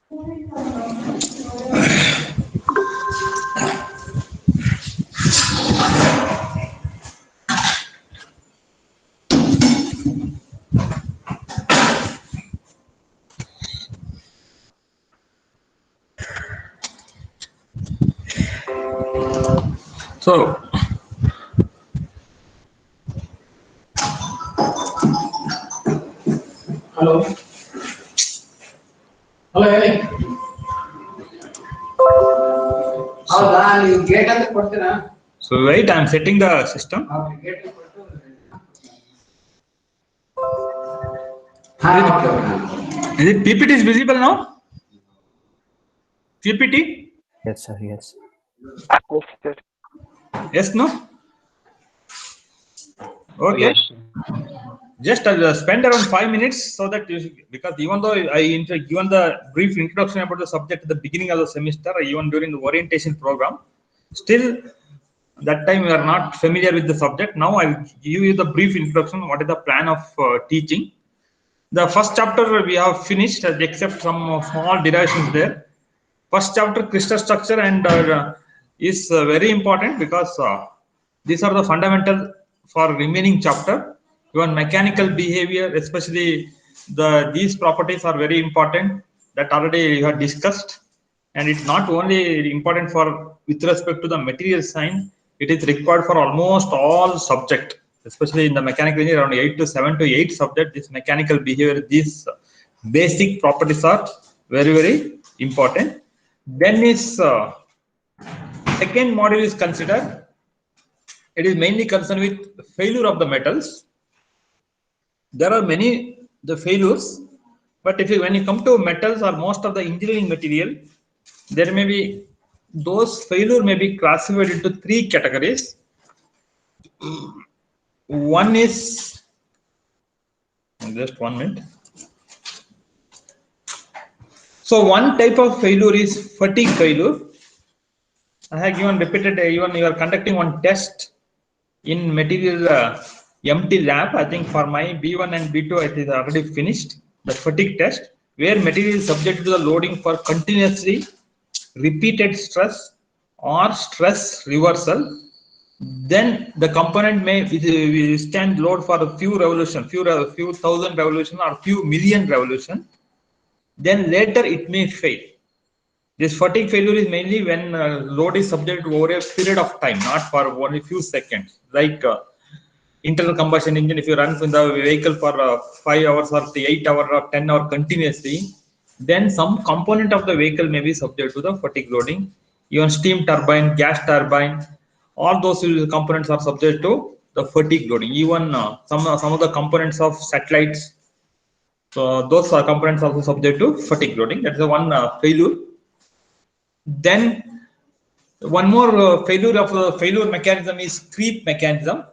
So, Hello. Hello, Eric. ಹೌದಾ ನೀವು gate ಅಂತ ಕೊಡ್ತೀರಾ? so wait, I'm setting the system. Okay, gate ಅಂತ ಕೊಟ್ಟು. Is it PPT is visible now? PPT? Yes, sir. Yes. Yes, sir. Yes, no? Okay. Yes. Just spend around 5 minutes so that you, because even though given the brief introduction about the subject at the beginning of the semester, even during the orientation program, still that time you are not familiar with the subject. Now I will give you the brief introduction. What is the plan of teaching? The first chapter we have finished, except some small derivations there. First chapter, crystal structure, and is very important because these are the fundamental for remaining chapter. Even mechanical behavior, especially these properties are very important that already we have discussed, and it's not only important for with respect to the material science, it is required for almost all subject, especially in the mechanical engineering, around 7 to 8 subject. This mechanical behavior, these basic properties are very, very important. Then is second module is considered. It is mainly concerned with failure of the metals. There are many the failures, but when you come to metals or most of the engineering material, there may be those failure may be classified into 3 categories. One is, just 1 minute. So one type of failure is fatigue failure. I have given repeated, even you are conducting one test in material empty lab. I think for my B1 and B2 it is already finished, the fatigue test, where material is subject to the loading for continuously repeated stress or stress reversal. Then the component may withstand load for a few revolution, few thousand revolution or few million revolution. Then later it may fail. This fatigue failure is mainly when load is subject to over a period of time, not for only few seconds. Like internal combustion engine, if you run in the vehicle for 5 hours or 8 hours or 10 hours continuously, then some component of the vehicle may be subject to the fatigue loading. Even steam turbine, gas turbine, all those components are subject to the fatigue loading. Even some of the components of satellites, so those components also subject to fatigue loading. That's the one failure. Then one more failure of failure mechanism is creep mechanism.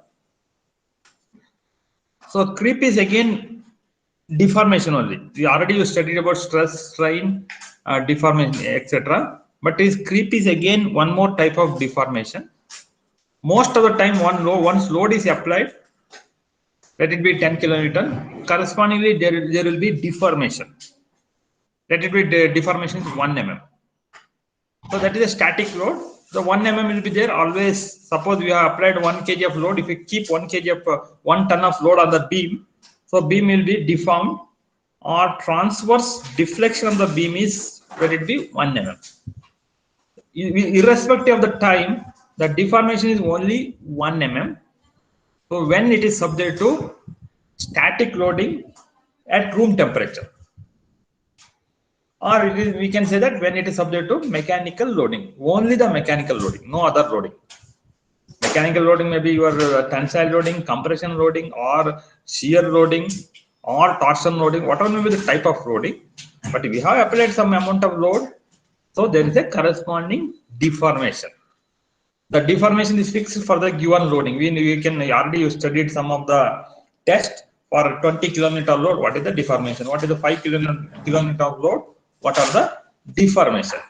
So creep is again deformation only. We already studied about stress, strain, deformation, etc. But creep is again one more type of deformation. Most of the time, once load is applied, let it be 10 kilonewton, correspondingly there will be deformation. Let it be deformation is 1 mm. So that is a static load. The 1 mm will be there always. Suppose we have applied 1 kg of load. If we keep 1 kg of 1 ton of load on the beam, so beam will be deformed, or transverse deflection of the beam is, let it be 1 mm. Irrespective of the time, the deformation is only 1 mm. So when it is subject to static loading at room temperature, or we can say that when it is subject to mechanical loading, only the mechanical loading, no other loading. Mechanical loading may be your tensile loading, compression loading, or shear loading, or torsion loading, whatever may be the type of loading. But we have applied some amount of load, so there is a corresponding deformation. The deformation is fixed for the given loading. We can already studied some of the test for 20 kilometer load. What is the deformation? What is the 5 kilometer of load? What are the deformation?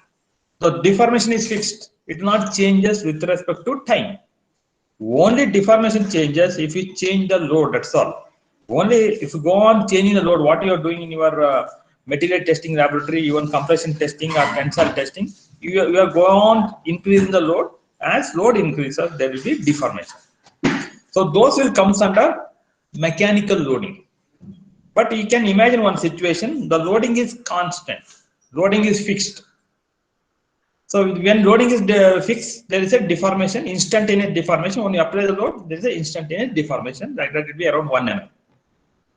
So deformation is fixed. It not changes with respect to time. Only deformation changes if you change the load. That's all. Only if you go on changing the load, what you are doing in your material testing laboratory, even compression testing or tensile testing, you are going on increasing the load. As load increases, there will be deformation. So those will comes under mechanical loading. But you can imagine one situation, the loading is constant, loading is fixed. So when loading is fixed, there is a deformation, instantaneous deformation. When you apply the load, there is a instantaneous deformation, like that will be around 1 mm.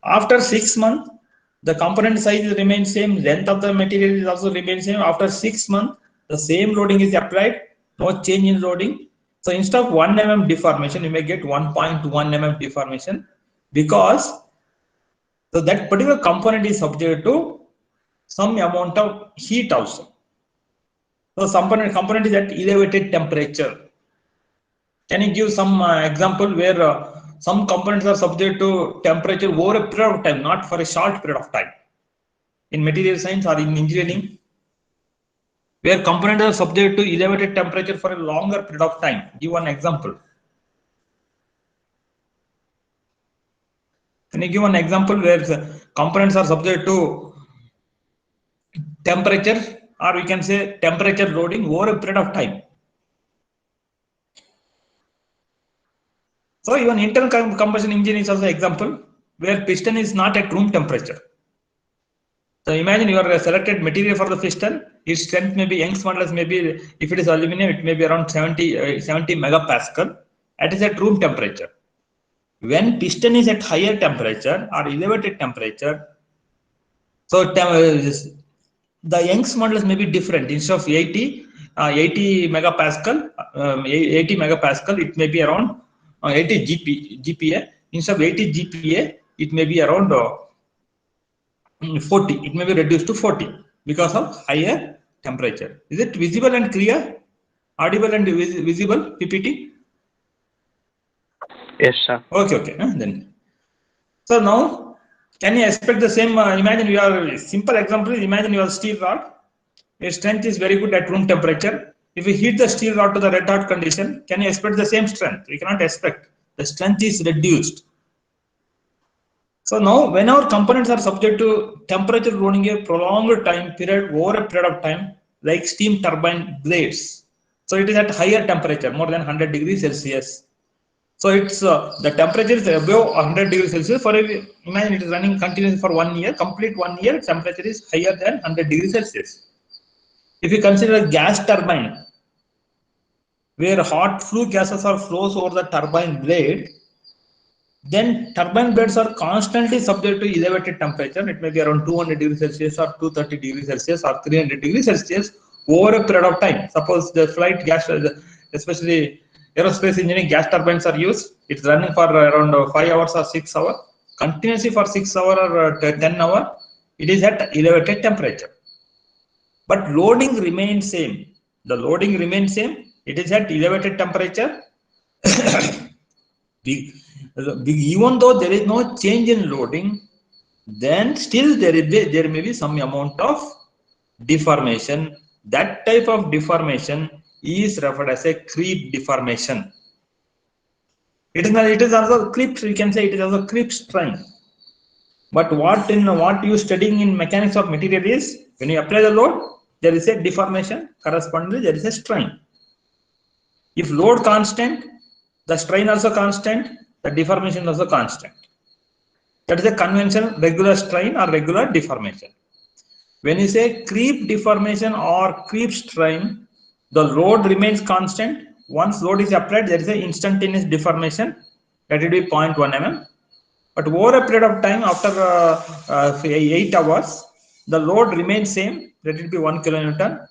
After 6 months, the component size remains same, length of the material is also remains same. After 6 months, the same loading is applied, no change in loading. So instead of 1 mm deformation, you may get 1.1 mm deformation, because so that particular component is subject to some amount of heat also. So some component is at elevated temperature. Can you give some example where some components are subject to temperature over a period of time, not for a short period of time? In material science or in engineering, where components are subject to elevated temperature for a longer period of time. Give one example. Can you give one example where the components are subject to temperature, or we can say temperature loading over a period of time? So even internal combustion engine is also an example where piston is not at room temperature. So imagine you are selected material for the piston, its strength may be, Young's modulus may be, if it is aluminum, it may be around 70 megapascal. That is at room temperature. When piston is at higher temperature or elevated temperature, so the Young's modulus may be different. Instead of 80 megapascal, 80 megapascal, it may be around 80 GPa. Instead of 80 GPa, it may be around 40. It may be reduced to 40 because of higher temperature. Is it visible and clear? Audible and visible, PPT? Yes, sir. Okay. Then. So now, can you expect the same? Imagine you are, simple example, imagine your steel rod. Its strength is very good at room temperature. If you heat the steel rod to the red hot condition, can you expect the same strength? We cannot expect. The strength is reduced. So now, when our components are subject to temperature loading a prolonged time period over a period of time, like steam turbine blades, so it is at higher temperature, more than 100 degrees Celsius. So it's the temperature is above 100 degrees Celsius. For imagine it is running continuously for 1 year, complete 1 year, temperature is higher than 100 degrees Celsius. If you consider a gas turbine, where hot flue gases are flows over the turbine blade, then turbine blades are constantly subject to elevated temperature. It may be around 200 degrees Celsius or 230 degrees Celsius or 300 degrees Celsius over a period of time. Suppose the flight gas, especially aerospace engineering, gas turbines are used. It's running for around 5 hours or 6 hours. Continuously for 6 hours or 10 hours, it is at elevated temperature. But loading remains same. The loading remains same. It is at elevated temperature. Even though there is no change in loading, then still there may be some amount of deformation. That type of deformation is referred as a creep deformation. It is also creep. We can say it is also creep strain. But what you studying in mechanics of material is, when you apply the load, there is a deformation. Correspondingly, there is a strain. If load constant, the strain also constant, the deformation also constant. That is a conventional regular strain or regular deformation. When you say creep deformation or creep strain, the load remains constant. Once load is applied, there is an instantaneous deformation, that will be 0.1 mm. But over a period of time, after 8 hours, the load remains same, that will be 1 kilonewton.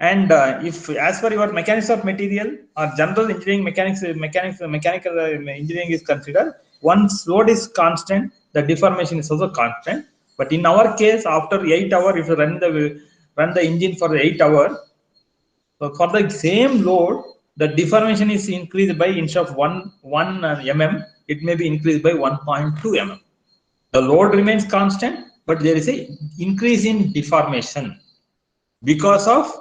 And if, as per your mechanics of material or general engineering mechanical engineering is considered, once load is constant, the deformation is also constant. But in our case, after 8 hours, if you run the engine for 8 hours, so for the same load, the deformation is increased by, instead of 1 mm, it may be increased by 1.2 mm. The load remains constant, but there is a increase in deformation because of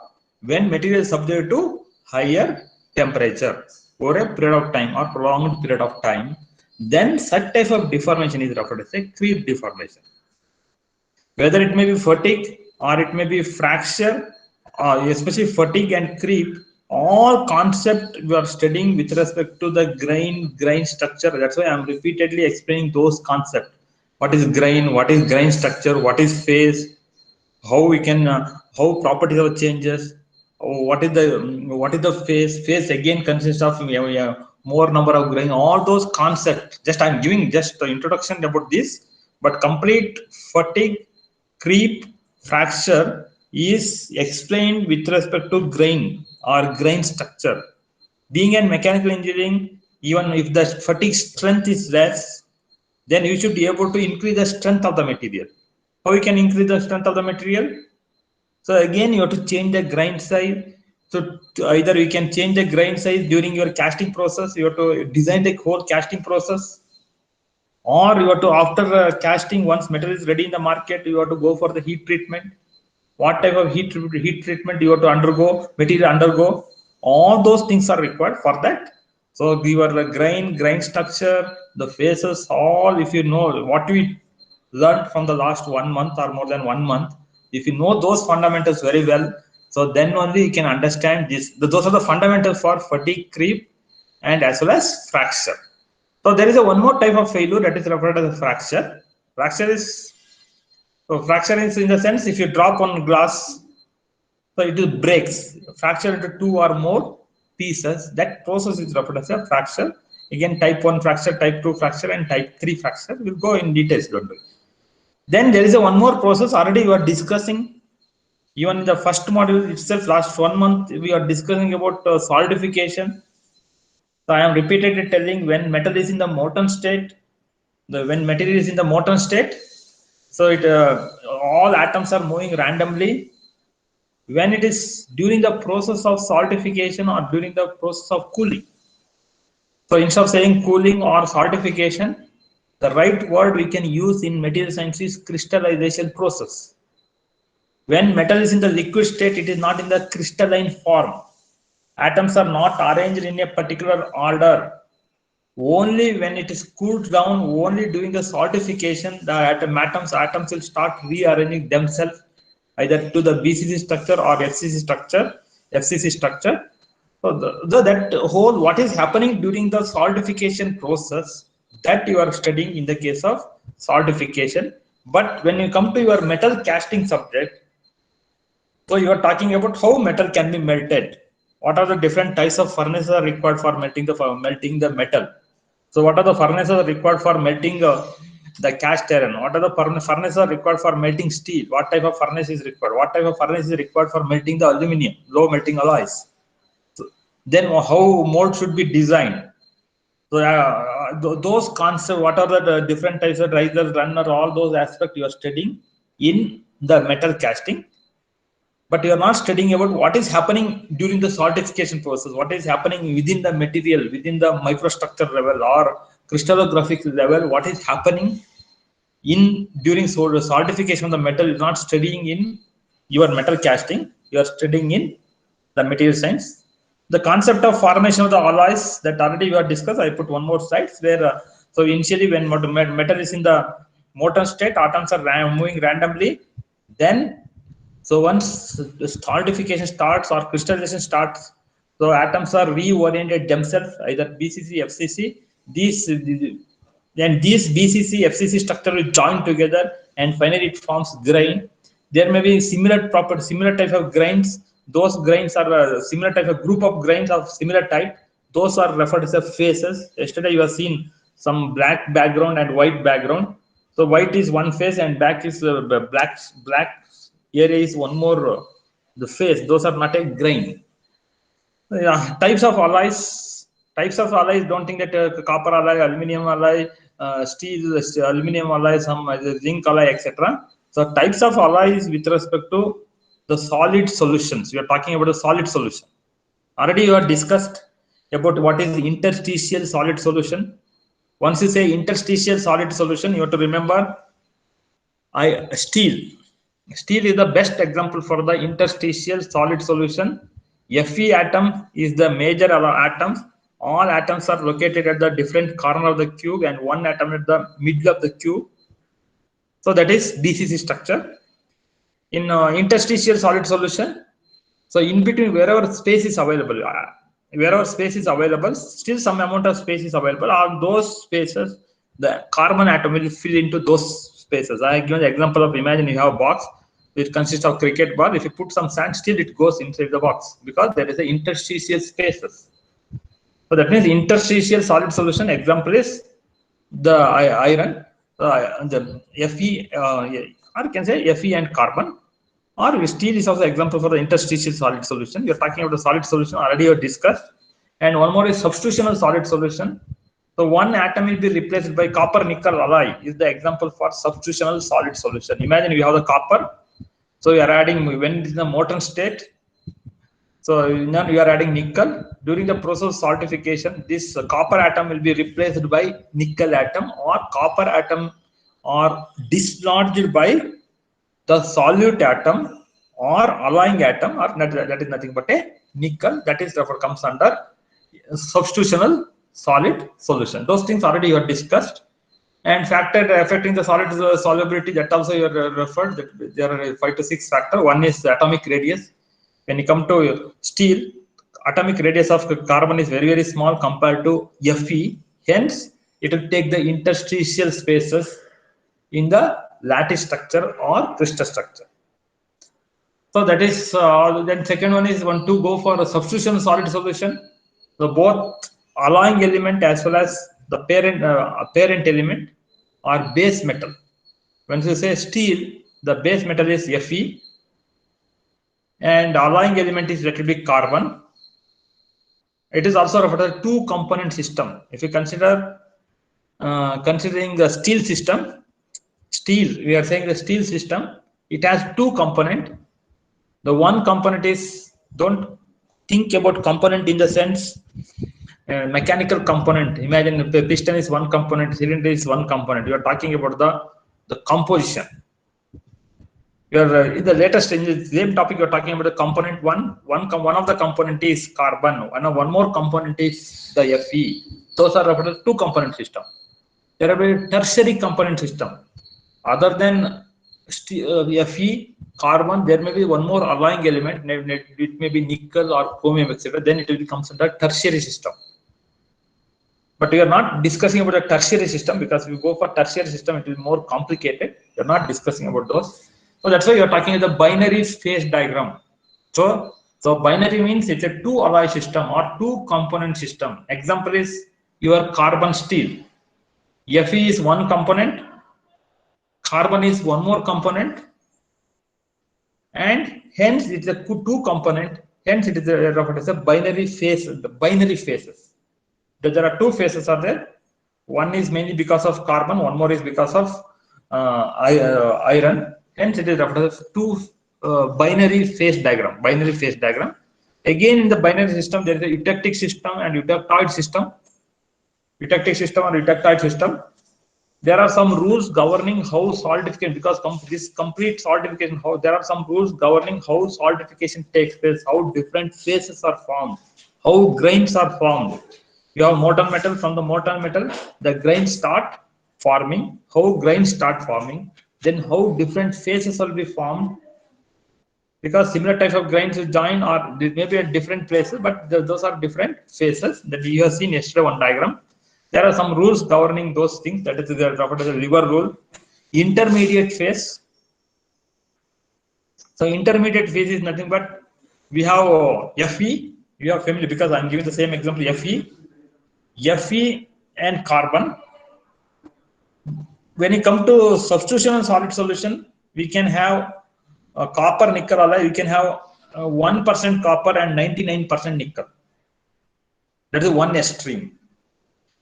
when material is subject to higher temperature over a period of time or prolonged period of time, then such type of deformation is referred as a creep deformation. whether it may be fatigue or it may be fracture, especially fatigue and creep. All concept we are studying with respect to the grain structure. That's why I'm repeatedly explaining those concepts. What is grain structure, what is phase, how we can how properties of changes, what is the phase again consists of more number of grain, all those concepts. Just I'm giving just the introduction about this, but complete fatigue, creep, fracture is explained with respect to grain or grain structure. Being in mechanical engineering, even if the fatigue strength is less, then you should be able to increase the strength of the material. How you can increase the strength of the material? So again, you have to change the grain size. So either you can change the grain size during your casting process, you have to design the whole casting process, or you have to, after casting, once metal is ready in the market, you have to go for the heat treatment. What type of heat treatment you have to undergo, material undergo, all those things are required for that. So your grain structure, the phases, all, if you know what we learned from the last 1 month or more than 1 month, if you know those fundamentals very well, so then only you can understand this. Those are the fundamentals for fatigue, creep, and as well as fracture. So there is a one more type of failure that is referred as a fracture. Fracture is in the sense, if you drop on glass, so it breaks, fracture into two or more pieces. That process is referred as a fracture. Again, type 1 fracture, type 2 fracture, and type 3 fracture. We'll go in details, don't worry. Then there is a one more process already we are discussing. Even in the first module itself, last 1 month, we are discussing about solidification. So I am repeatedly telling, when metal is in the molten state, when material is in the molten state, so all atoms are moving randomly. When it is during the process of solidification or during the process of cooling, so instead of saying cooling or solidification, the right word we can use in material science is crystallization process. When metal is in the liquid state, it is not in the crystalline form. Atoms are not arranged in a particular order. Only when it is cooled down, only during the solidification, the atoms will start rearranging themselves either to the BCC structure or FCC structure. So that whole, what is happening during the solidification process, that you are studying in the case of solidification. But when you come to your metal casting subject, so you are talking about how metal can be melted. What are the different types of furnaces are required for melting the metal? So what are the furnaces required for melting the cast iron? What are the furnaces required for melting steel? What type of furnace is required? What type of furnace is required for melting the aluminum, low melting alloys? So then how mold should be designed? So those concepts, what are the different types of riser, runner, all those aspects you are studying in the metal casting. But you are not studying about what is happening during the solidification process, what is happening within the material, within the microstructure level or crystallographic level, what is happening in during solidification of the metal. You are not studying in your metal casting, you are studying in the material science. The concept of formation of the alloys, that already we have discussed. I put one more slide where so initially when metal is in the molten state, atoms are moving randomly. Then so once the solidification starts or crystallization starts, so atoms are reoriented themselves, either BCC, FCC. These BCC, FCC structure will join together, and finally it forms grain. There may be similar type of grains. Those grains are a similar type of group of grains of similar type. Those are referred as phases. Yesterday you have seen some black background and white background. So white is one phase and black is black area is one more the phase. Those are not a grain. Yeah, types of alloys. Don't think that copper alloy, aluminum alloy, steel, aluminum alloy, some zinc alloy, etc. So types of alloys with respect to the solid solutions. We are talking about a solid solution. Already you have discussed about what is interstitial solid solution. Once you say interstitial solid solution, you have to remember steel. Steel is the best example for the interstitial solid solution. Fe atom is the major atoms. All atoms are located at the different corner of the cube and one atom at the middle of the cube. So that is DCC structure. In interstitial solid solution, so in between wherever space is available, still some amount of space is available. All those spaces, the carbon atom will fill into those spaces. I have given the example of, imagine you have a box which consists of cricket ball. If you put some sand, still it goes inside the box because there is a interstitial spaces. So that means interstitial solid solution example is the iron, the Fe, or you can say Fe and carbon. Or steel is also example for the interstitial solid solution. You're talking about the solid solution already you discussed. And one more is substitutional solid solution. So one atom will be replaced by copper nickel alloy is the example for substitutional solid solution. Imagine you have the copper. So you are adding, when it is in the molten state, so now you are adding nickel. During the process of saltification, this copper atom will be replaced by nickel atom, or copper atom are dislodged by the solute atom or alloying atom, or that is nothing but a nickel. That is therefore comes under substitutional solid solution. Those things already you have discussed. And factor affecting the solid solubility, that also you have referred, that there are 5 to 6 factors. One is the atomic radius. When you come to steel, atomic radius of carbon is very, very small compared to Fe. Hence, it will take the interstitial spaces in the lattice structure or crystal structure. So that is then second one is want to go for a substitution solid solution. So both alloying element as well as the parent element are base metal. When you say steel, the base metal is Fe, and alloying element is little bit carbon. It is also referred to two component system. If you consider considering the steel system, we are saying the steel system, it has two component. The one component is, don't think about component in the sense mechanical component. Imagine the piston is one component, cylinder is one component. You are talking about the composition. You are in the latest, in the same topic, you are talking about the component one of the component is carbon, one more component is the Fe. Those are referred to two component system. There are a tertiary component system. Other than Fe, carbon, there may be one more alloying element. It may be nickel or chromium, etc. Then it will become under tertiary system. But we are not discussing about the tertiary system, because if you go for tertiary system, it will be more complicated. We are not discussing about those. So that's why you are talking about the binary phase diagram. So binary means it's a two alloy system or two component system. Example is your carbon steel. Fe is one component, carbon is one more component, and hence it's a two component. Hence it is referred as a binary phase. The binary phases. There are two phases are there. One is mainly because of carbon. One more is because of iron. Hence it is referred as two binary phase diagram. Binary phase diagram. Again, in the binary system, there is a eutectic system and eutectoid system. Eutectic system or eutectoid system. There are some rules governing how saltification, because this complete saltification, there are some rules governing how saltification takes place, how different phases are formed, how grains are formed. You have molten metal. From the molten metal, the grains start forming. How grains start forming, then how different phases will be formed, because similar types of grains will join, or they may be at different places, but those are different phases that you have seen yesterday one diagram. There are some rules governing those things. That is referred as a river rule. Intermediate phase. So intermediate phase is nothing but we have Fe. You are familiar because I am giving the same example. Fe and carbon. When you come to substitution and solid solution, we can have copper nickel alloy. We can have 1% copper and 99% nickel. That is one extreme.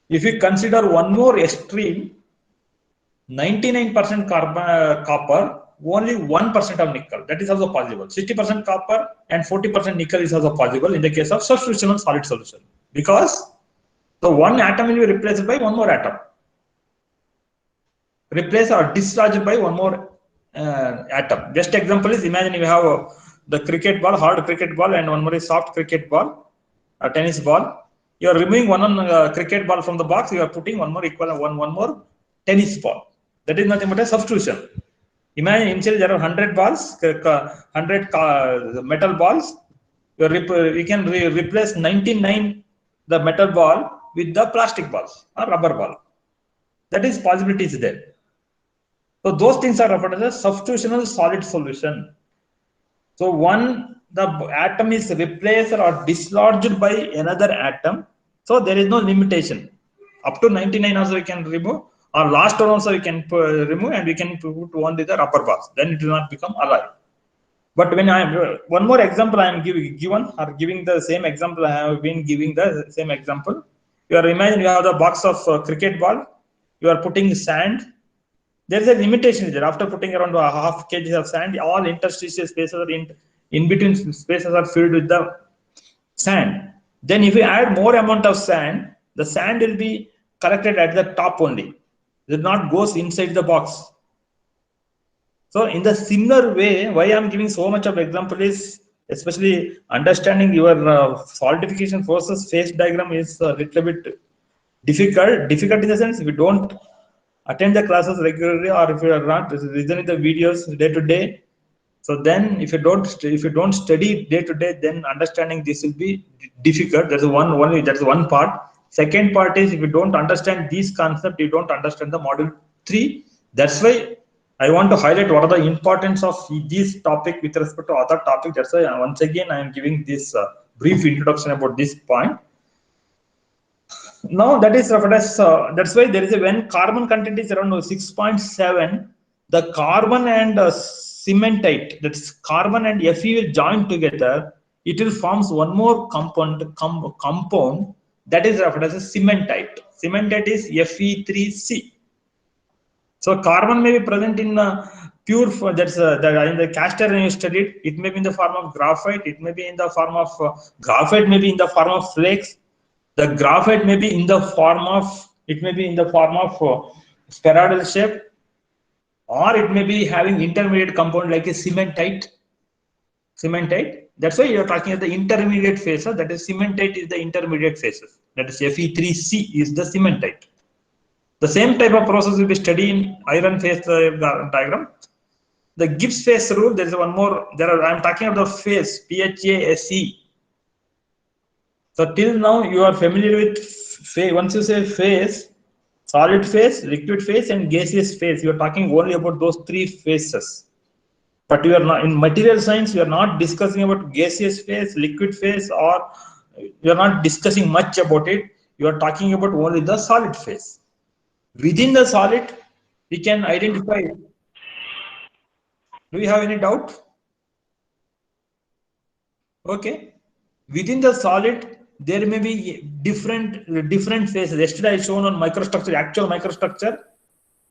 If you consider one more extreme, 99% copper, only 1% of nickel. That is also possible. 60% copper and 40% nickel is also possible in the case of substitution and solid solution, because the one atom will be replaced by one more atom. Replace or discharged by one more atom. Best example is, imagine you have the cricket ball, hard cricket ball, and one more is soft cricket ball, a tennis ball. You are removing one cricket ball from the box. You are putting one more equal one more tennis ball. That is nothing but a substitution. Imagine initially there are 100 balls, 100 metal balls. We can replace 99 the metal ball with the plastic balls or rubber ball. That is possibilities there. So those things are referred as a substitutional solid solution. So the atom is replaced or dislodged by another atom. So there is no limitation. Up to 99 also we can remove, or last one also we can remove, and we can put only the rubber balls. Then it will not become alive. But when one more example I am giving the same example, I have been giving the same example. Imagine you have the box of cricket ball. You are putting sand. There is a limitation there. After putting around a half kg of sand, all interstitial spaces or in between spaces are filled with the sand. Then if you add more amount of sand, the sand will be collected at the top only. It will not goes inside the box. So in the similar way, why I am giving so much of example is especially understanding your solidification process phase diagram is a little bit difficult. Difficult in the sense if you don't attend the classes regularly, or if you are not listening the videos day to day. So then if you don't study day to day, then understanding this will be difficult. That's one part. Second part is if you don't understand these concepts, you don't understand the module 3. That's why I want to highlight what are the importance of this topic with respect to other topic. That's why once again I am giving this brief introduction about this point. Now that is referred as that's why there is when carbon content is around 6.7, the carbon and cementite, that's carbon and Fe will join together. It will forms one more compound that is referred as a cementite. Cementite is Fe3C. So carbon may be present in pure, that's in the cast iron you studied. It may be in the form of graphite. It may be in the form of graphite, may be in the form of flakes. The graphite may be in the form of spheroidal shape, or it may be having intermediate compound like a cementite. That's why you are talking about the intermediate phases. That is, cementite is the intermediate phases. That is, Fe3C is the cementite. The same type of process will be studied in iron phase diagram. The Gibbs phase rule. There is one more. I am talking about the phase PHASE. So till now you are familiar with phase. Once you say phase, solid phase, liquid phase, and gaseous phase, you are talking only about those 3 phases. But you are not in material science. You are not discussing about gaseous phase, liquid phase, or you are not discussing much about it. You are talking about only the solid phase. Within the solid, we can identify. Do you have any doubt? Okay. Within the solid, there may be different phases. Yesterday I shown on microstructure, actual microstructure.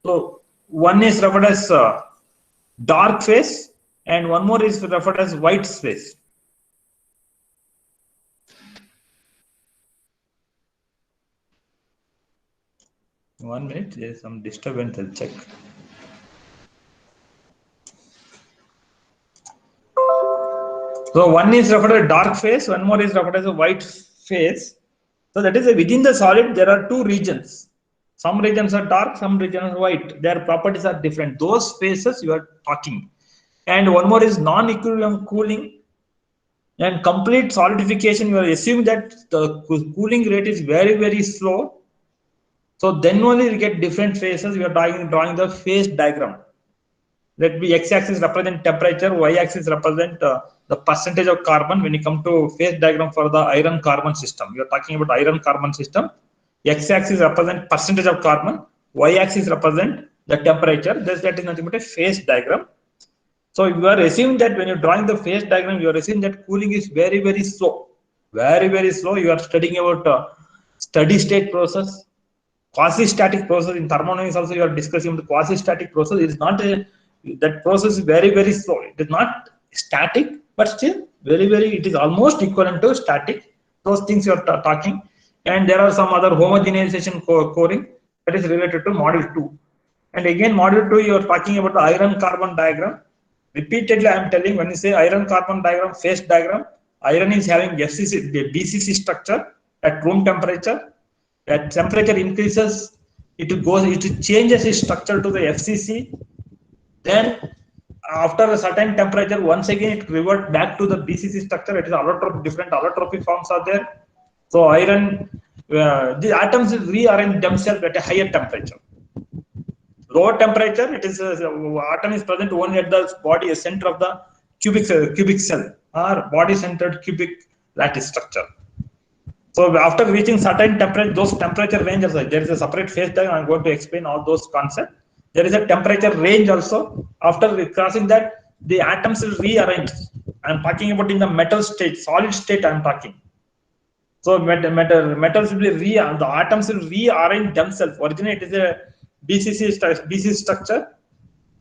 So one is referred as dark phase, and one more is referred as white phase. One minute, there is some disturbance. I'll check. So one is referred as dark phase, one more is referred as a white phase. So that is within the solid, there are 2 regions. Some regions are dark, some regions are white. Their properties are different. Those phases you are talking. And one more is non-equilibrium cooling and complete solidification. You are assuming that the cooling rate is very, very slow. So then only we get different phases. We are drawing the phase diagram. Let be x-axis represent temperature, y-axis represent the percentage of carbon. When you come to phase diagram for the iron carbon system, we are talking about iron carbon system. X-axis represent percentage of carbon, y-axis represent the temperature. That is nothing but a phase diagram. So you are assuming that when you're drawing the phase diagram, you are assuming that cooling is very, very slow. Very, very slow. You are studying about steady state process, quasi-static process. In thermodynamics also you are discussing the quasi-static process. It is not that process is very, very slow. It is not static, but still very, very, it is almost equivalent to static. Those things you are talking. And there are some other homogenization coring that is related to module 2. And again, module 2, you are talking about the iron carbon diagram. Repeatedly, I am telling, when you say iron carbon diagram, phase diagram, iron is having BCC structure at room temperature. At temperature increases, it changes its structure to the FCC. Then after a certain temperature, once again it revert back to the BCC structure. It is allotropy, different allotropy forms are there. So iron, the atoms will rearrange themselves at a higher temperature. Lower temperature, it is atom is present only at the body center of the cubic cell or body centered cubic lattice structure. So after reaching certain temperature, those temperature ranges, there is a separate phase diagram. I'm going to explain all those concepts. There is a temperature range also. After crossing that, the atoms will rearrange. I'm talking about in the metal state, solid state I'm talking. So metals will be the atoms will rearrange themselves. Originally it is a BCC structure.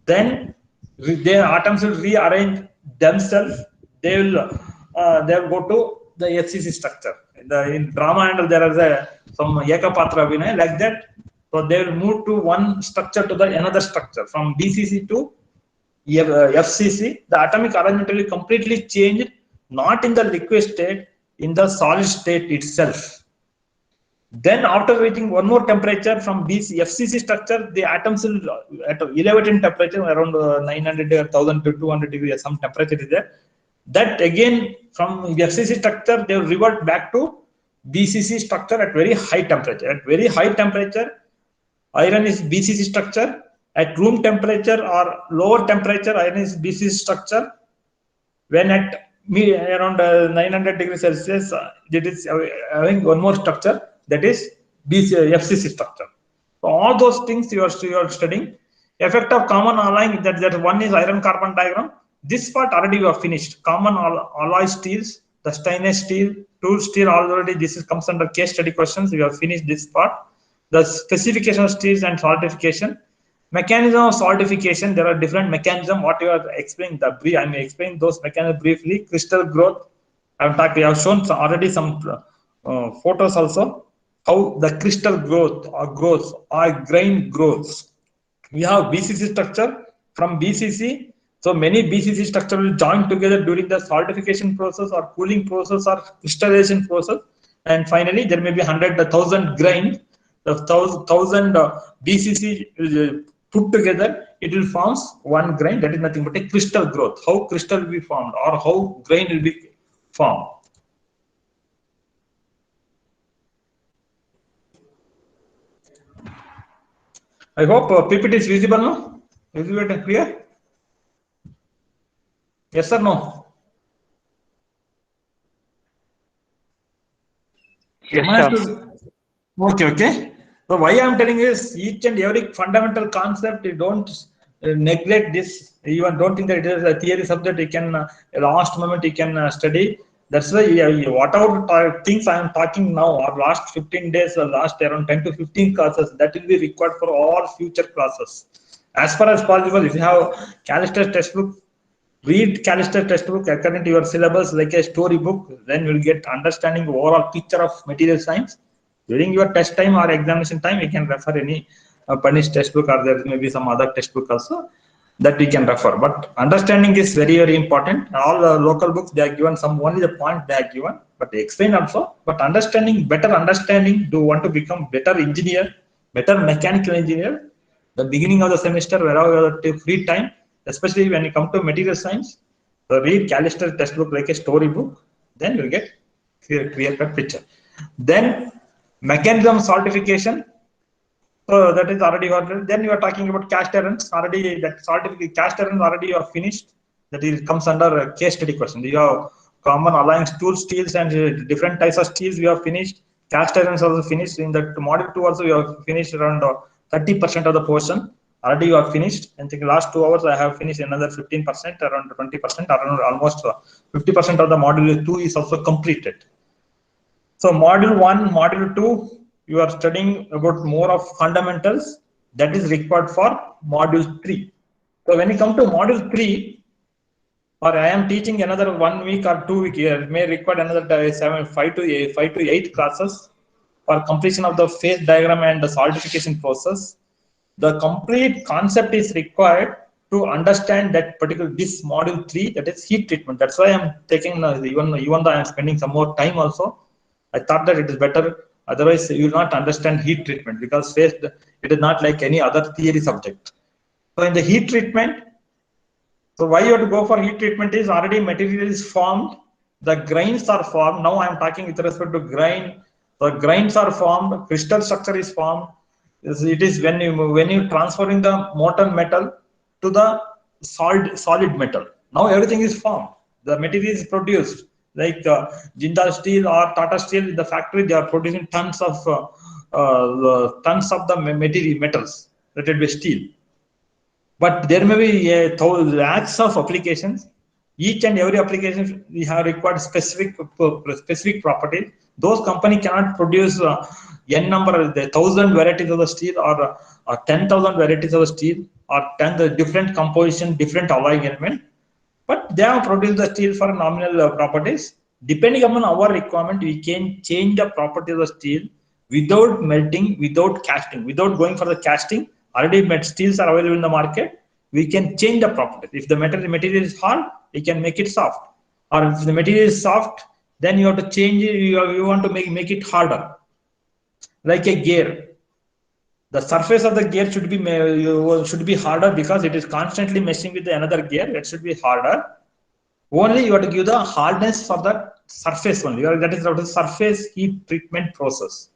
Then the atoms will rearrange themselves. They will go to the FCC structure. In drama and there is some Ekapatra Vinay like that. So they will move to one structure to the another structure from BCC to FCC. The atomic arrangement will be completely changed, not in the liquid state, in the solid state itself. Then after reaching one more temperature from FCC structure, the atoms will at elevated temperature around 900 or 1000 to 200 degrees, some temperature is there. That again from FCC structure, they will revert back to BCC structure at very high temperature. At very high temperature, iron is BCC structure. At room temperature or lower temperature, iron is BCC structure. When at around 900 degrees Celsius, it is having one more structure, that is FCC structure. So all those things you are studying. Effect of common alloying, that one is iron carbon diagram. This part already we have finished. Common alloy steels, the stainless steel, tool steel already. This comes under case study questions. We have finished this part. The specification of steels and solidification. Mechanism of solidification, there are different mechanisms. What you are explaining, I may explain those mechanisms briefly. Crystal growth, I have shown already some photos also. How the crystal growth or grain growth. We have BCC structure. From BCC, so many BCC structure will join together during the solidification process or cooling process or crystallization process. And finally, there may be 100,000 grain. The 1,000 BCC put together, it will form one grain. That is nothing but a crystal growth. How crystal will be formed or how grain will be formed. I hope PPT is visible now. Visible and clear? Yes or no? Yes, sir. Okay. So why I am telling is each and every fundamental concept, you don't neglect this. Even don't think that it is a theory subject. You can last moment you can study. That's why whatever things I am talking now, or last 15 days, or last around 10 to 15 classes, that will be required for all future classes. As far as possible, if you have Callister textbook, read Callister textbook according to your syllabus like a storybook. Then you will get understanding overall picture of material science. During your test time or examination time, you can refer any punished textbook, or there may be some other textbook also that we can refer. But understanding is very, very important. All local books, they are given some only the point they are given, but they explain also. But better understanding, do want to become better engineer, better mechanical engineer. The beginning of the semester, wherever you have free time, especially when you come to material science, so read Callister textbook like a storybook. Then you will get clear-cut picture. Then mechanism solidification. So that is already ordered. Then you are talking about cast irons. Already that cast irons already you are finished. That comes under a case study question. You have common alloying tool steels and different types of steels. We have finished. Cast irons also finished. In the module 2 also we have finished around 30% of the portion. Already you have finished. I think last 2 hours I have finished another 15%, around 20%, around almost 50% of the module 2 is also completed. So module 1, module 2, you are studying about more of fundamentals that is required for module 3. So when you come to module 3, or I am teaching another 1 week or 2 weeks, it may require another 5 to 8 classes for completion of the phase diagram and the solidification process. The complete concept is required to understand that particular this module 3, that is heat treatment. That's why I am taking even though I am spending some more time also. I thought that it is better Otherwise, you will not understand heat treatment, because it is not like any other theory subject. So in the heat treatment, so why you have to go for heat treatment is already material is formed, the grains are formed. Now I am talking with respect to grain. The grains are formed, crystal structure is formed. It is when you transferring the molten metal to the solid metal. Now everything is formed. The material is produced. Like Jindal Steel or Tata Steel in the factory, they are producing tons of the metals, that will be steel. But there may be lakhs of applications. Each and every application we have required specific properties. Those company cannot produce n number, the 1,000 varieties of the steel, or 10,000 varieties of the steel, or 10 the different composition, different alloy element. But they have produced the steel for nominal properties. Depending upon our requirement, we can change the property of the steel without melting, without casting, without going for the casting. Already steels are available in the market. We can change the property. If the material is hard, we can make it soft. Or if the material is soft, then you have to change it. You want to make it harder. Like a gear, the surface of the gear should be harder, because it is constantly meshing with another gear. It should be harder. Only you have to give the hardness for the surface only. That is the surface heat treatment process.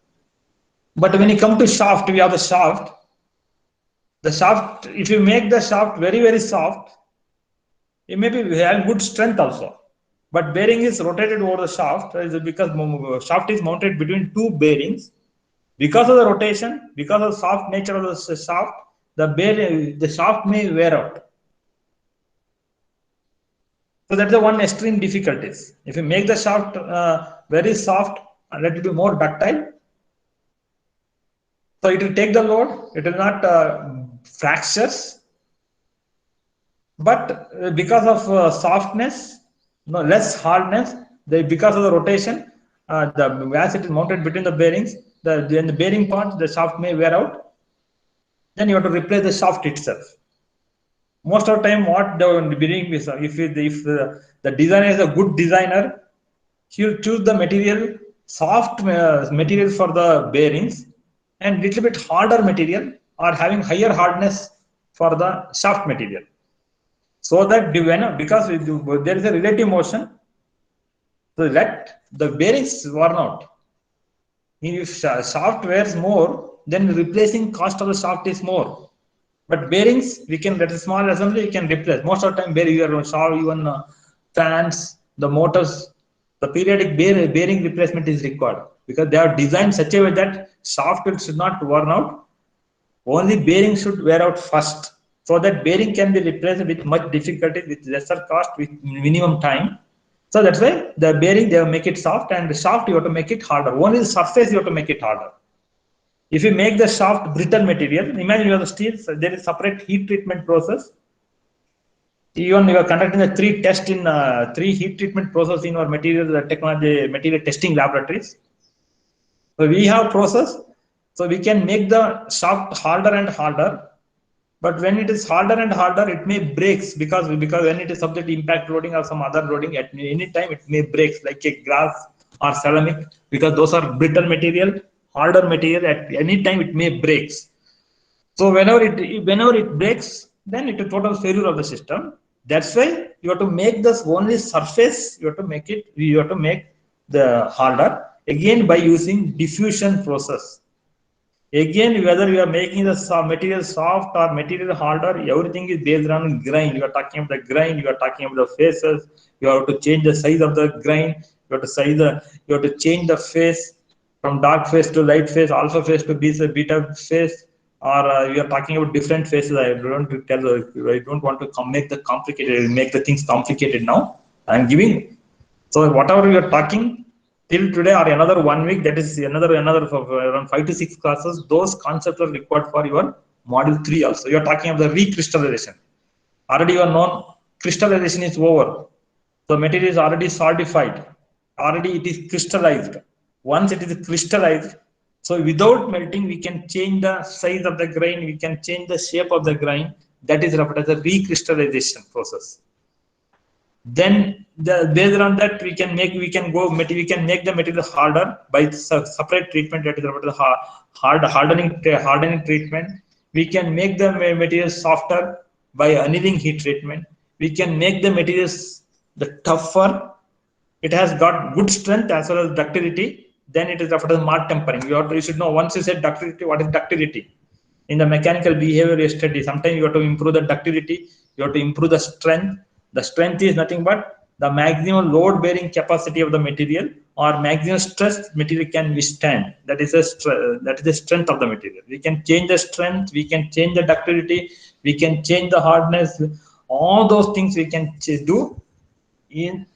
But when you come to shaft, we have the shaft. The shaft, if you make the shaft very soft, it may be have good strength also. But bearing is rotated over the shaft, because shaft is mounted between two bearings. Because of the rotation, because of the soft nature of the shaft, the shaft may wear out. So that's the one extreme difficulties. If you make the shaft very soft, and let it be more ductile, so it will take the load. It will not fractures. But because of softness, less hardness, because of the rotation, as it is mounted between the bearings, in the bearing part, the shaft may wear out. Then you have to replace the shaft itself. Most of the time, what the bearing is, if the designer is a good designer, he will choose the material, soft material for the bearings, and little bit harder material, or having higher hardness for the shaft material. So that because there is a relative motion, so let the bearings worn out. If shaft wears more, then replacing cost of the shaft is more. But bearings, we can, that is small assembly, we can replace. Most of the time, even fans, the motors, the periodic bearing replacement is required, because they are designed such a way that shaft should not worn out. Only bearing should wear out first, so that bearing can be replaced with much difficulty, with lesser cost, with minimum time. So that's why the bearing, they make it soft, and the shaft you have to make it harder. Only the surface you have to make it harder. If you make the shaft brittle material, imagine you have the steel, so there is separate heat treatment process. Even you are conducting the three heat treatment process in our material testing laboratories. So we have process, so we can make the shaft harder and harder. But when it is harder and harder, it may breaks, because when it is subject to impact loading or some other loading, at any time it may break, like a glass or ceramic, because those are brittle material, harder material. At any time it may breaks. So whenever it breaks, then it is total failure of the system. That's why you have to make this only surface. You have to make the harder, again by using diffusion process. Again, whether you are making the material soft or material harder, everything is based on grain. You are talking about the grain, you are talking about the faces, you have to change the size of the grain, you have to change the face from dark face to light face, alpha face to beta face, or you are talking about different faces. I don't want to make the things complicated now. I am giving. So whatever you are talking till today or another 1 week, that is another around 5 to 6 classes, those concepts are required for your module 3 also. You are talking about the recrystallization. Already you are known, crystallization is over. The material is already solidified. Already it is crystallized. Once it is crystallized, so without melting, we can change the size of the grain, we can change the shape of the grain. That is referred as the recrystallization process. Then based on that we can make the material harder by separate treatment, that is the hardening treatment. We can make the material softer by annealing heat treatment. We can make the materials the tougher. It has got good strength as well as ductility. Then it is referred as mart tempering. You should know, once you said ductility, what is ductility? In the mechanical behavior study, sometimes you have to improve the ductility, you have to improve the strength. The strength is nothing but the maximum load bearing capacity of the material, or maximum stress material can withstand. That is the strength of the material. We can change the strength, we can change the ductility, we can change the hardness. All those things we can do in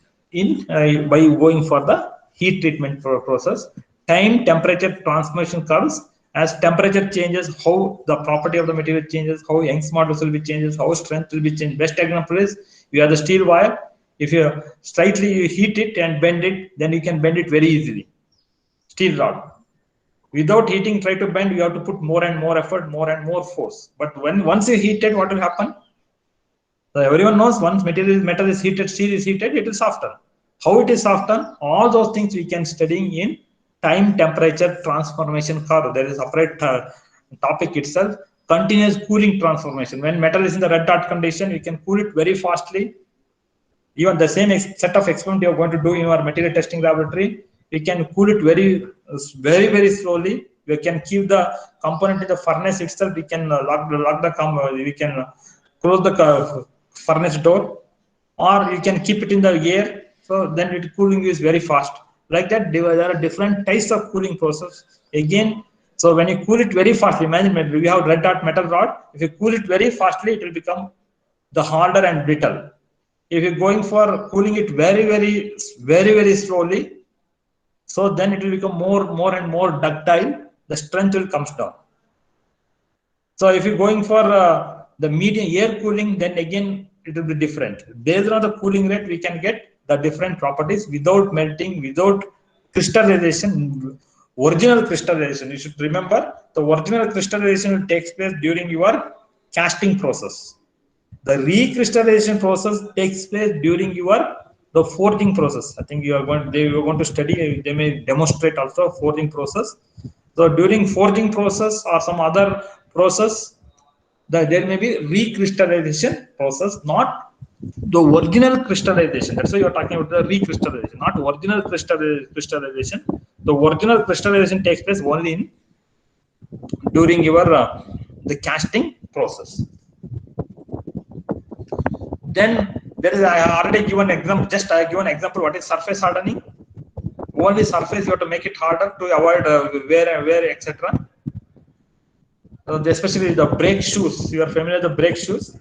by going for the heat treatment process. Time temperature transformation curves, as temperature changes, how the property of the material changes, how Young's modulus will be changes, how strength will be changed. Best example is, you have the steel wire. If you slightly heat it and bend it, then you can bend it very easily. Steel rod, without heating, try to bend, you have to put more and more effort, more and more force. But once you heat it, what will happen? So everyone knows, once metal is heated, steel is heated, it is softer. How it is softer? All those things we can study in time temperature transformation curve. There is a separate topic itself. Continuous cooling transformation. When metal is in the red hot condition, we can cool it very fastly. Even the same set of experiment you are going to do in your material testing laboratory, we can cool it very slowly. We can keep the component in the furnace itself. We can we can close the furnace door, or you can keep it in the air. So then it cooling is very fast. Like that, there are different types of cooling process. Again, so when you cool it very fast, imagine we have red hot metal rod. If you cool it very fastly, it will become the harder and brittle. If you're going for cooling it very slowly, so then it will become more and more ductile. The strength will comes down. So if you're going for the medium air cooling, then again it will be different. Based on the cooling rate, we can get the different properties without melting, without crystallization. Original crystallization, you should remember, the original crystallization will take place during your casting process. The recrystallization process takes place during the forging process. I think they are going to study, they may demonstrate also forging process. So during forging process or some other process, there may be recrystallization process, not the original crystallization. That's why you are talking about the recrystallization, not original crystallization. The original crystallization takes place only during the casting process. Then there is, I already given example. Just I given example. What is surface hardening? Only surface you have to make it harder to avoid wear, etc. Especially the brake shoes. You are familiar with the brake shoes.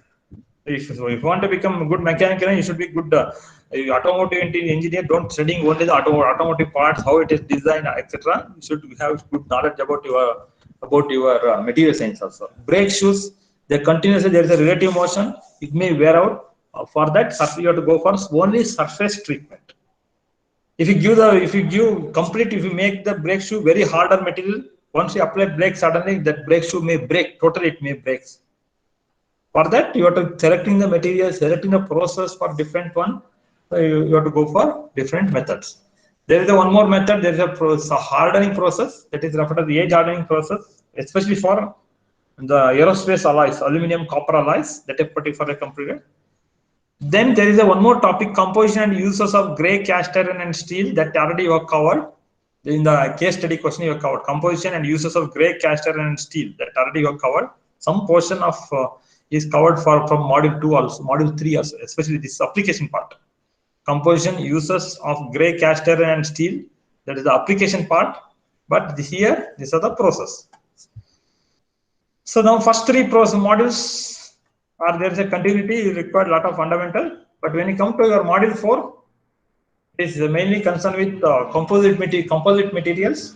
If you want to become a good mechanic, you should be good automotive engineer. Don't studying only the automotive parts, how it is designed, etc. You should have good knowledge about your material science also. Brake shoes, they continuously, there is a relative motion. It may wear out. For that, you have to go for only surface treatment. If you make the brake shoe very harder material, once you apply brake, suddenly that brake shoe may break. Totally, it may break. For that, you have to selecting the material, selecting the process for different one. So you have to go for different methods. There is one more method. There is a hardening process, that is referred to the edge hardening process, especially for the aerospace alloys, aluminum, copper alloys, that is particular for a computer. Then there is one more topic, composition and uses of gray cast iron and steel, that already you have covered. In the case study question, you have covered composition and uses of gray cast iron and steel, that already you have covered. Some portion of is covered from module 2 also, module 3 also, especially this application part. Composition, uses of gray cast iron and steel, that is the application part. But here, these are the process. So now first three modules, or there is a continuity, you require a lot of fundamental. But when you come to your module 4, it is mainly concerned with composite materials.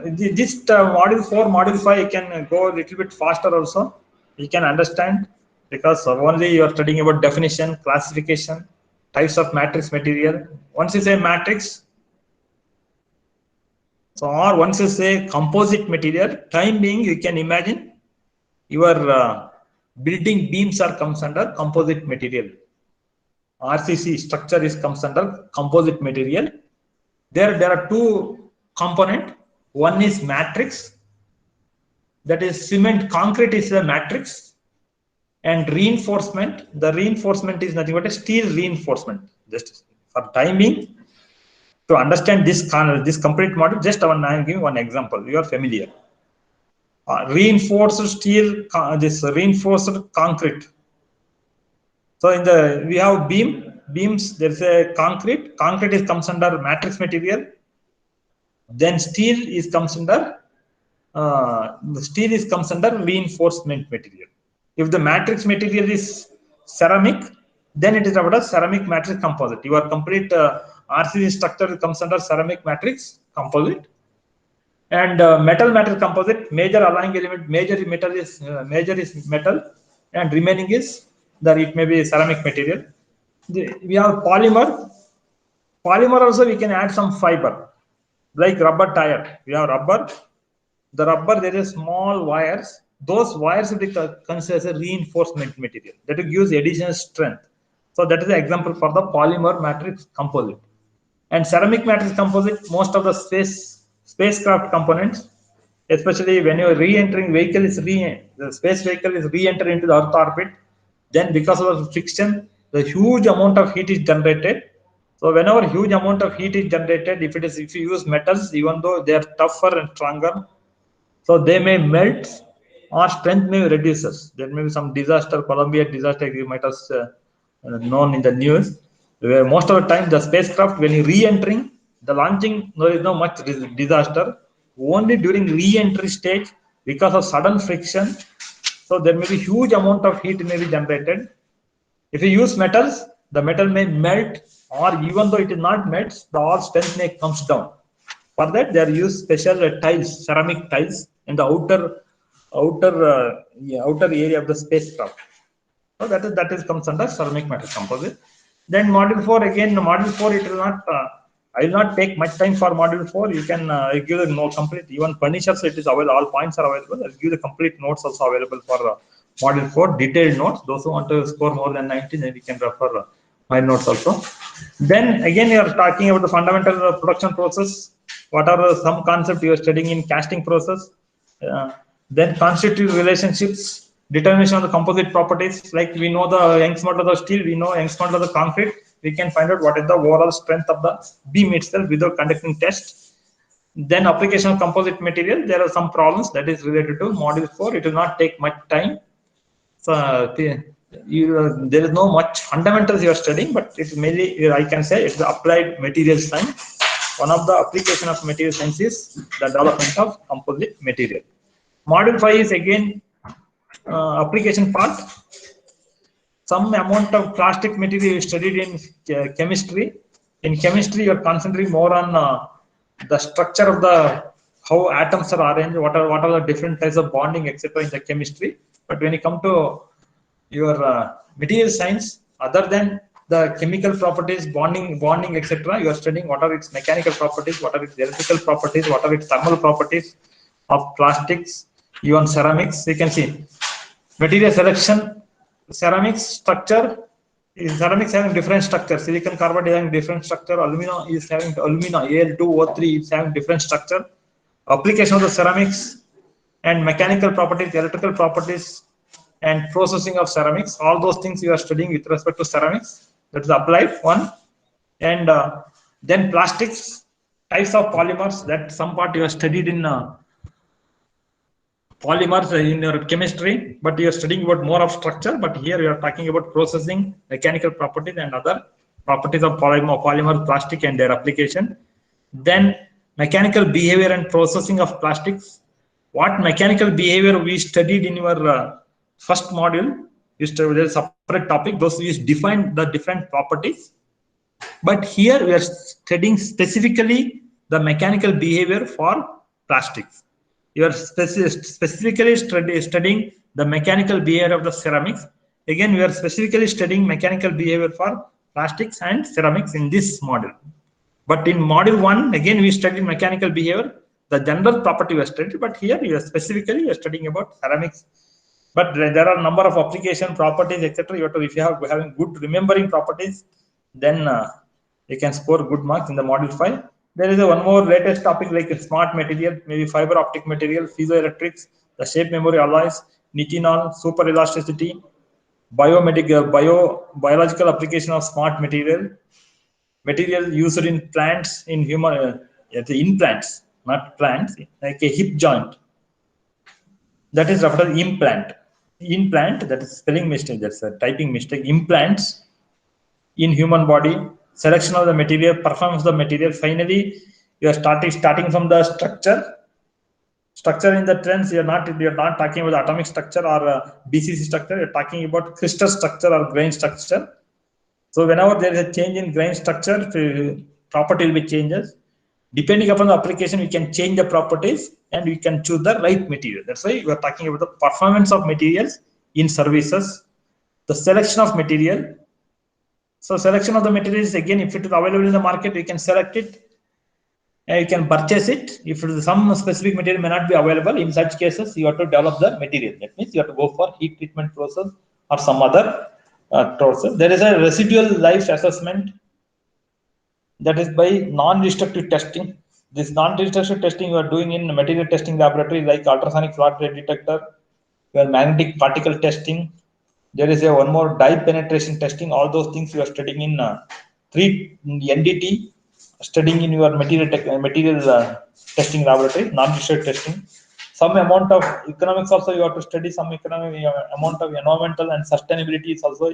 This module 4, module 5, you can go a little bit faster also. You can understand, because only you are studying about definition, classification, types of matrix material. Once you say matrix, so or once you say composite material, time being, you can imagine your building beams are comes under composite material. RCC structure comes under composite material. There are two components. One is matrix, that is cement, concrete is a matrix, and reinforcement. The reinforcement is nothing but a steel reinforcement. Just for timing, to understand this complete model, just I am giving one example. You are familiar. Reinforced steel, this reinforced concrete. So we have beams. There is a concrete. Concrete comes under matrix material. Then steel comes under reinforcement material. If the matrix material is ceramic, then it is about a ceramic matrix composite. Your complete RCC structure comes under ceramic matrix composite. And metal matrix composite, major alloying element, major is metal, and remaining is it may be ceramic material. We have polymer. Polymer also we can add some fiber, like rubber tire. We have rubber. The rubber, there is small wires. Those wires will be considered as a reinforcement material that gives additional strength. So that is the example for the polymer matrix composite. And ceramic matrix composite, most of the spacecraft components, especially when you are re-entering the space vehicle is re-enter into the Earth orbit, then because of the friction, the huge amount of heat is generated. So whenever huge amount of heat is generated, if you use metals, even though they are tougher and stronger, so they may melt or strength may reduces. There may be some disaster, Columbia disaster, you might have known in the news, where most of the time the spacecraft, when you re-entering, the launching, there is no much disaster. Only during re-entry stage, because of sudden friction, so there may be huge amount of heat may be generated. If you use metals, the metal may melt, or even though it is not melt, the all strength may comes down. For that, they are used special tiles, ceramic tiles, in the outer area of the spacecraft. So that is comes under ceramic matrix composite. Then module 4, again module 4, it will not. I will not take much time for module 4. You can give the complete, even furnitures it is available. All points are available. I'll give the complete notes also available for module 4, detailed notes. Those who want to score more than 90, then we can refer my notes also. Then again, you are talking about the fundamental production process. What are some concepts you are studying in casting process? Then constitutive relationships, determination of the composite properties. Like we know the Young's model of the steel, we know Young's model of the concrete. We can find out what is the overall strength of the beam itself without conducting test. Then application of composite material. There are some problems that is related to module 4. It will not take much time. So there is no much fundamentals you are studying, but it's mainly, I can say, it's the applied material science. One of the application of material science is the development of composite material. Module 5 is again application part. Some amount of plastic material is studied in chemistry. In chemistry, you are concentrating more on the structure of how atoms are arranged, what are the different types of bonding, etc. in the chemistry. But when you come to your material science, other than the chemical properties, bonding, etc., you are studying what are its mechanical properties, what are its electrical properties, what are its thermal properties of plastics, even ceramics. You can see material selection, ceramics structure. Ceramics having different structure. Silicon carbide is having different structure. Alumina is having Al2O3 is having different structure. Application of the ceramics and mechanical properties, electrical properties, and processing of ceramics. All those things you are studying with respect to ceramics. That is applied one. And then plastics, types of polymers. That some part you have studied in polymers in your chemistry, but you are studying about more of structure. But here you are talking about processing, mechanical properties, and other properties of polymer, plastic, and their application. Then mechanical behavior and processing of plastics. What mechanical behavior we studied in your first module? There is a separate topic. Those we define the different properties. But here we are studying specifically the mechanical behavior for plastics. You are specifically studying the mechanical behavior of the ceramics. Again, we are specifically studying mechanical behavior for plastics and ceramics in this module. But in module 1, again, we studied mechanical behavior, the general property we studied, but here you are specifically studying about ceramics, But there are number of application properties, etc. You have to, if you have having good remembering properties, then you can score good marks in the module 5. There is a one more latest topic like smart material, maybe fiber optic material, piezoelectrics, the shape memory alloys, nitinol, super elasticity, biological application of smart material used in plants, in human implants, not plants, like a hip joint. That is referred as implant. Implant, that is spelling mistake, that's a typing mistake. Implants in human body, selection of the material, performance of the material. Finally, you are starting from the structure. Structure in the trends, you're not talking about atomic structure or BCC structure. You're talking about crystal structure or grain structure. So whenever there is a change in grain structure, property will be changes. Depending upon the application, we can change the properties and we can choose the right material. That's why we are talking about the performance of materials in services, the selection of material. So selection of the materials, again, if it is available in the market, we can select it and you can purchase it. If some specific material may not be available, in such cases, you have to develop the material. That means you have to go for heat treatment process or some other process. There is a residual life assessment, that is by non-destructive testing. This non-destructive testing you are doing in material testing laboratory like ultrasonic flat rate detector, your magnetic particle testing. There is a one more dye penetration testing. All those things you are studying in 3 NDT, studying in your material testing laboratory, non-destructive testing. Some amount of economics also you have to study. Some economic amount of environmental and sustainability is also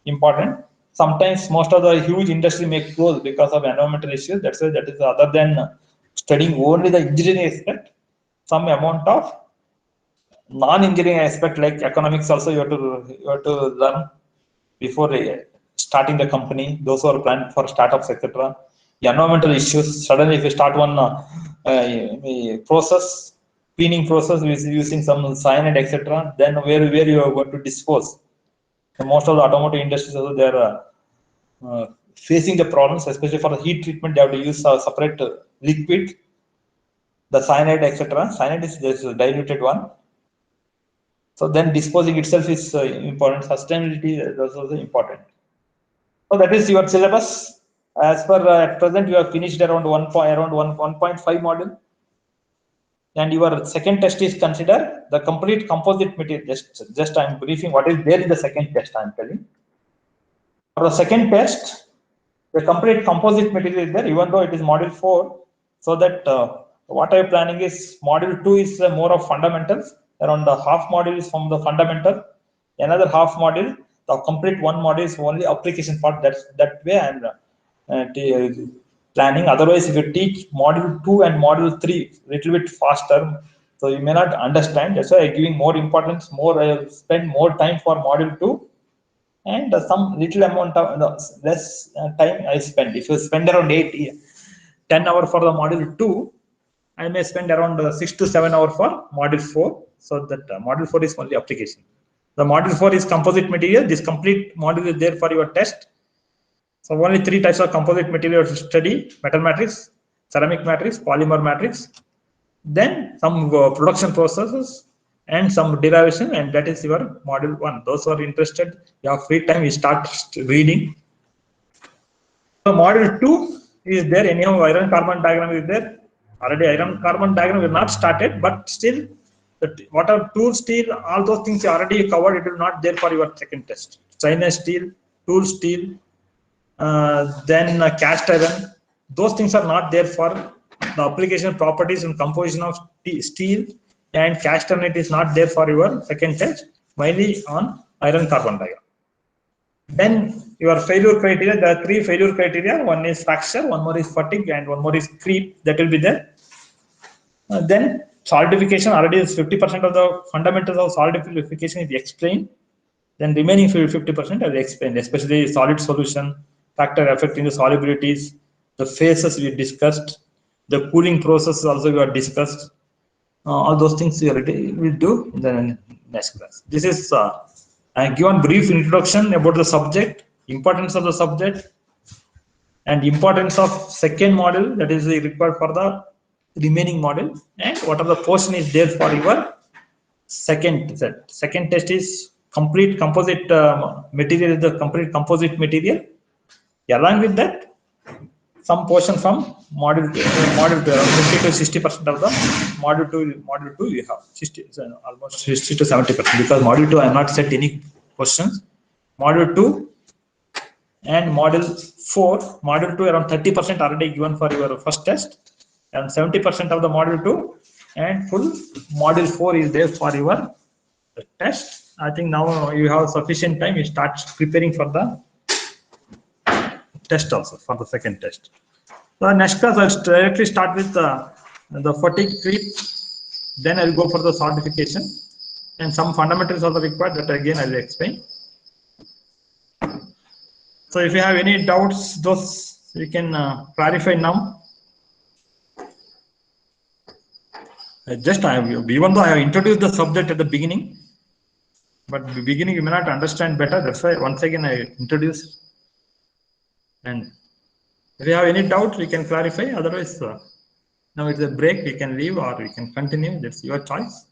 important. Sometimes most of the huge industry may close because of environmental issues. That's why that is other than studying only the engineering aspect, some amount of non-engineering aspect like economics also you have to learn before starting the company. Those who are planning for startups, etc. Environmental issues. Suddenly, if you start one process, cleaning process using some cyanide, etc., then where you are going to dispose. So most of the automotive industries also they are facing the problems, especially for the heat treatment. They have to use a separate liquid, the cyanide, etc. Cyanide is this diluted one. So then disposing itself is important. Sustainability is also important. So that is your syllabus. As per at present, you have finished around 1.5 module, and your second test is consider the complete composite material. Just I am briefing what is there in the second test. I am telling. For the second test, the complete composite material is there, even though it is module 4. So that what I am planning is module 2 is more of fundamentals. Around the half module is from the fundamental. Another half module, the complete one module is only application part. That way I am planning. Otherwise, if you teach module 2 and module 3 little bit faster, so you may not understand. That's why I'm giving more importance. I spend more time for module 2. And some little amount of less time I spend. If you spend around 10 hours for the module 2, I may spend around 6 to 7 hours for module 4. So that module 4 is only application. The module 4 is composite material. This complete module is there for your test. So only 3 types of composite material to study: metal matrix, ceramic matrix, polymer matrix. Then some production processes and some derivation, and that is your module 1. Those who are interested, you have free time, you start reading. So module 2 is there. Anyhow, iron carbon diagram is there. Already iron carbon diagram is not started, but still, what are tool steel, all those things are already covered. It will not there for your second test. Stainless steel, tool steel, then cast iron. Those things are not there for the application properties and composition of steel, and cast iron. It is not there for your second test, mainly on iron carbon diagram. Then your failure criteria, there are 3 failure criteria. One is fracture, one more is fatigue, and one more is creep. That will be there. Then solidification, already is 50% of the fundamentals of solidification is explained. Then remaining 50% are explained, especially solid solution, factor affecting the solubilities, the phases we discussed, the cooling process also we have discussed. All those things we'll do in the next class. This is I given brief introduction about the subject, importance of the subject, and importance of second module that is required for the remaining module, and what are the portion is there for your second set. Second test is complete composite material is the complete composite material. Along with that, some portion from module 2, around 50 to 60% of the module 2 you have 60, almost 60 to 70%, because module 2 I have not set any questions. Module 2 and module 4, module 2 around 30% already given for your first test, and 70% of the module 2 and full module 4 is there for your test. I think now you have sufficient time, you start preparing for the test also, for the second test. So next class I'll directly start with the fatigue creep, then I'll go for the solidification, and some fundamentals are required that again I'll explain. So if you have any doubts, those you can clarify now. Even though I have introduced the subject at the beginning, but the beginning you may not understand better. That's why once again I introduce. And if you have any doubt, we can clarify. Otherwise, now it's a break. We can leave or we can continue. That's your choice.